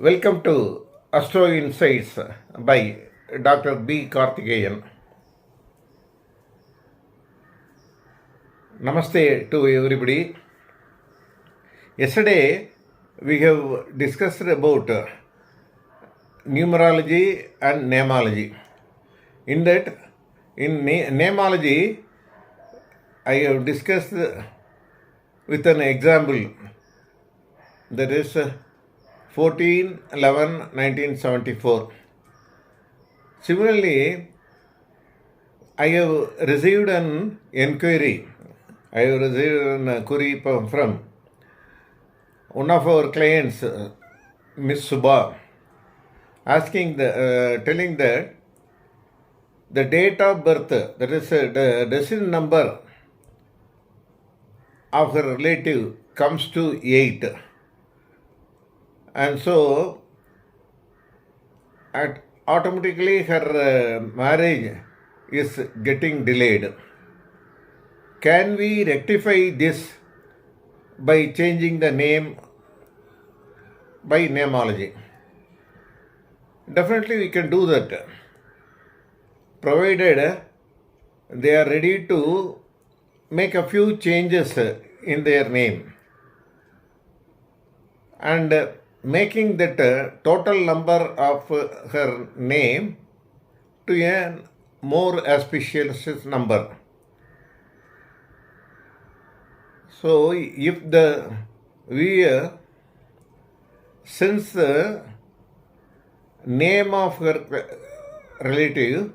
Welcome to Astro Insights by Dr B KARTHIKEYAN. Namaste to everybody. Yesterday we have discussed about numerology and namology. In that, in namology, I have discussed with an example, that is 14/11/1974. Similarly, I have received an inquiry. I have received a query from one of our clients, Miss Subha, asking telling that the date of birth, that is the decision number of her relative, comes to 8. And so, automatically her marriage is getting delayed. Can we rectify this by changing the name by namology? Definitely we can do that, provided they are ready to make a few changes in their name and making that total number of her name to a more auspicious number. So, if the viewer sends the name of her relative,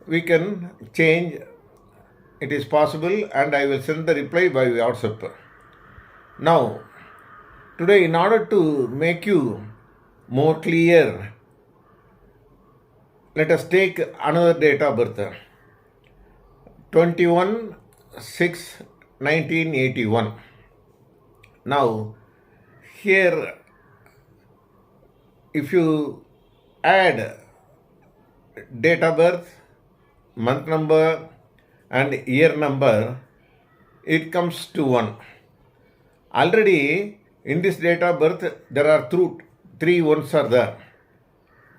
we can change. It is possible, and I will send the reply by WhatsApp. Now, today, in order to make you more clear, let us take another date of birth, 21/6/1981. Now, here, if you add date of birth, month number, and year number, it comes to 1. Already, in this date of birth, there are three ones are there.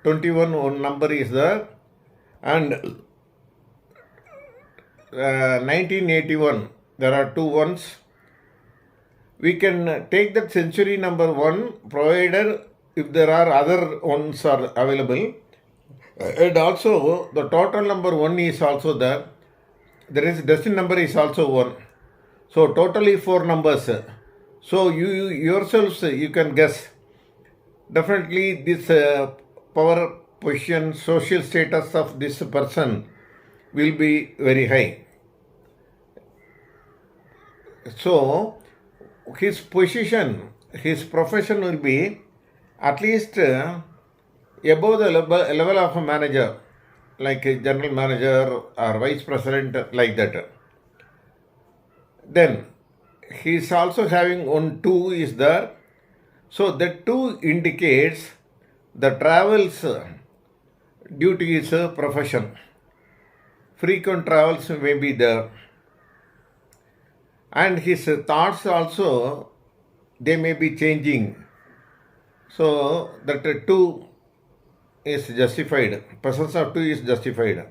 21 one number is there, and 1981 there are 2 ones. We can take that century number 1, provided if there are other ones are available, and also the total number 1 is also there. There is decision number is also 1. So totally 4 numbers. So you yourselves, you can guess. Definitely this power, position, social status of this person will be very high. So his position, his profession will be at least above the level of a manager, like a general manager or vice president, like that. Then he is also having 2 is there. So that 2 indicates the travels due to his profession. Frequent travels may be there. And his thoughts also, they may be changing. So that 2 is justified. Presence of 2 is justified.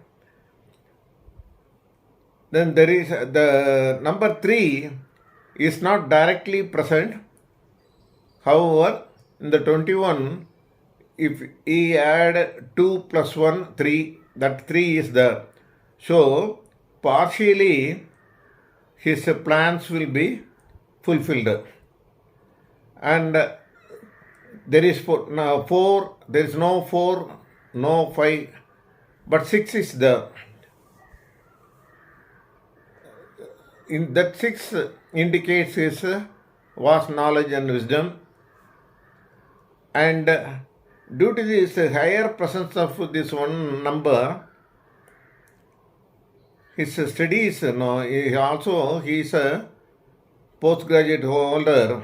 Then there is the number 3 is not directly present. However, in the 21, if he add 2 plus 1, 3, that 3 is there. So, partially his plans will be fulfilled. And there is 4, there is no 4, no 5, but 6 is there. In that 6 indicates his vast knowledge and wisdom, and due to this higher presence of this one number, his studies, he is a postgraduate holder,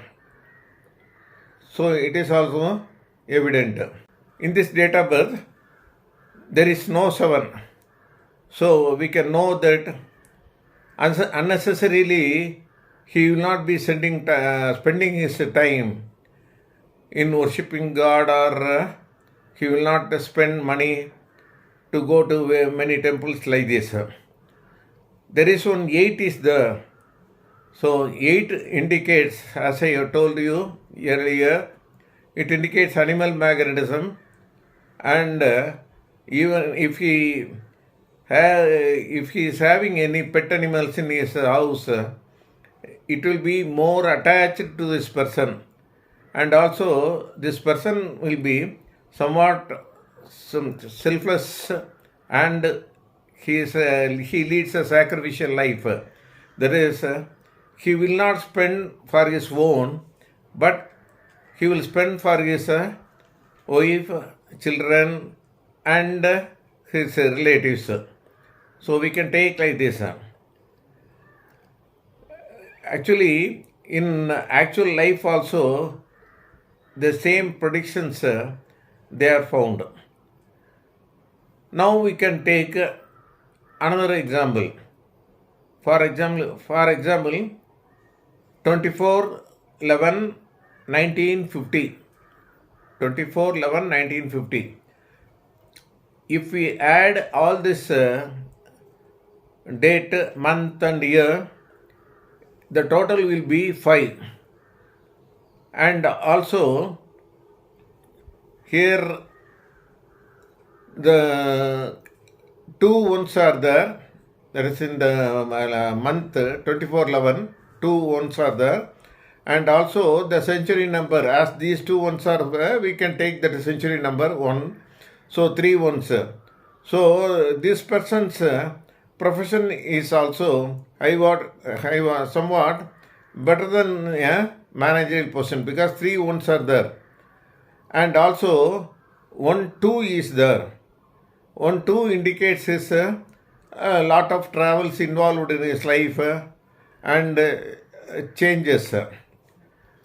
so it is also evident. In this date of birth, there is no 7, so we can know that unnecessarily he will not be spending his time in worshipping God, or he will not spend money to go to many temples like this. There is one 8 is there. So 8 indicates, as I have told you earlier, it indicates animal magnetism, and even if he is having any pet animals in his house, it will be more attached to this person, and also this person will be somewhat selfless, and he leads a sacrificial life. That is, he will not spend for his own, but he will spend for his wife, children, and his relatives. So we can take like this. Actually, in actual life also, the same predictions they are found. Now we can take another example. For example, 24/11/1950. 24/11/1950. If we add all this date, month and year, the total will be 5. And also here the 2 ones are there. That is in the month 24/11, 2 ones are there. And also the century number, as these 2 ones are there, we can take that century number 1. So 3 ones. So this person's profession is also somewhat better than a managerial position, because 3 ones are there. And also 1 2 is there. 1 2 indicates his a lot of travels involved in his life and changes.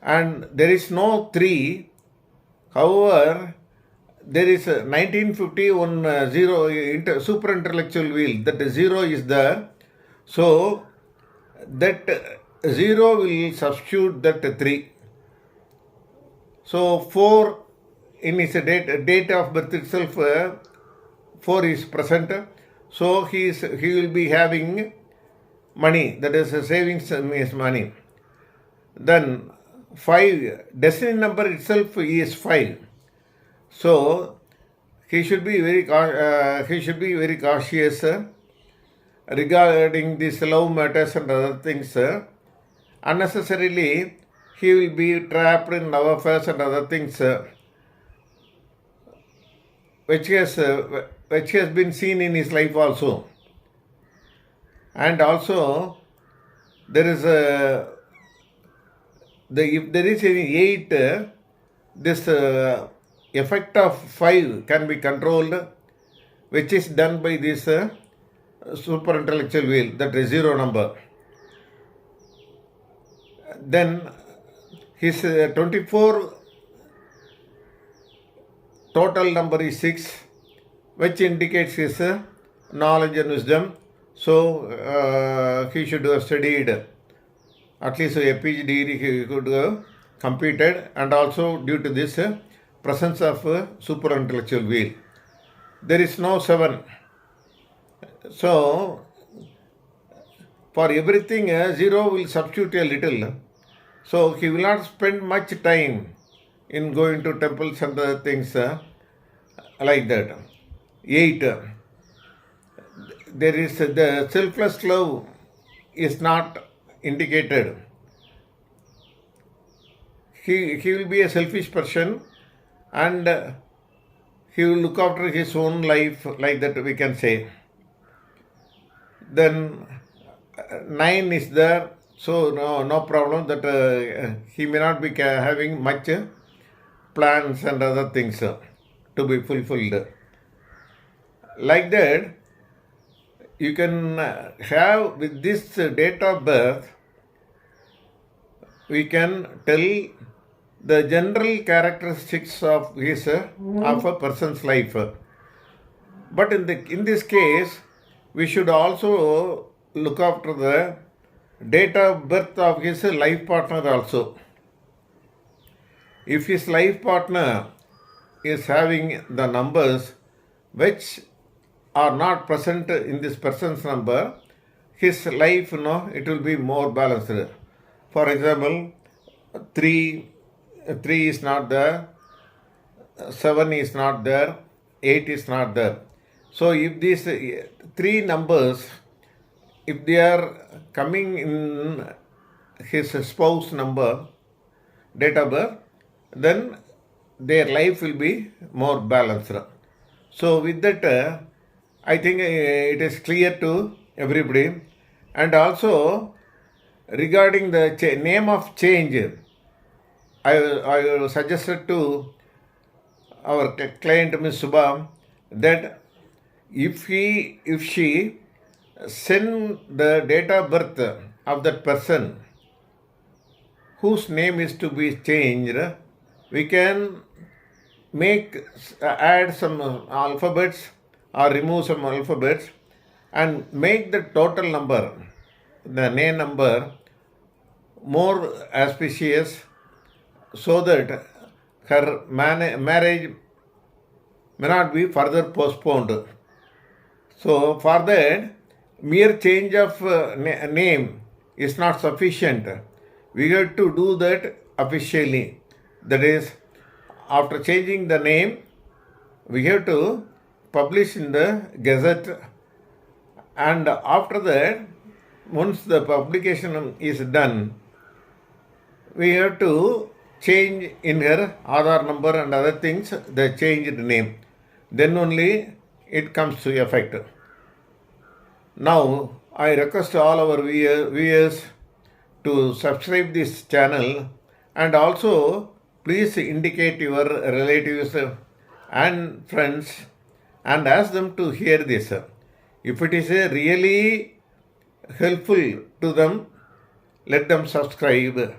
And there is no 3. However, there is 1951 0 super intellectual wheel, that 0 is there. So that 0 will substitute that 3. So 4 in his date of birth itself, 4 is present. So he will be having money, that is savings is money. Then 5, destiny number itself is 5. So he should be very cautious regarding these love matters and other things. Unnecessarily he will be trapped in love affairs and other things, which has been seen in his life also. And also there is if there is any 8, this effect of 5 can be controlled, which is done by this super intellectual wheel, that is 0 number. Then his 24 total number is 6, which indicates his knowledge and wisdom. So he should have studied at least a PhD degree he could have completed, and also due to this presence of super intellectual wheel. There is no 7. So for everything 0 will substitute a little. So he will not spend much time in going to temples and other things like that. 8. There is the selfless love is not indicated. He will be a selfish person, and he will look after his own life, like that we can say. Then 9 is there, so no problem that he may not be having much plans and other things to be fulfilled. Like that, you can have with this date of birth, we can tell the general characteristics of a person's life. But in this case, we should also look after the date of birth of his life partner also. If his life partner is having the numbers which are not present in this person's number, his life, it will be more balanced. For example, 3 is not there, 7 is not there, 8 is not there. So if these three numbers, if they are coming in his spouse number, date of birth, then their life will be more balanced. So with that, I think it is clear to everybody. And also regarding the name of change, I suggested to our client Ms. Subha that if she send the date of birth of that person whose name is to be changed, we can add some alphabets or remove some alphabets and make the total number, the name number, more auspicious, so that her marriage may not be further postponed. So for that, mere change of name is not sufficient. We have to do that officially. That is, after changing the name, we have to publish in the Gazette, and after that, once the publication is done, we have to change in her Aadhaar number and other things, the changed name. Then only it comes to effect. Now, I request all our viewers to subscribe this channel, and also please indicate your relatives and friends and ask them to hear this. If it is really helpful to them, let them subscribe.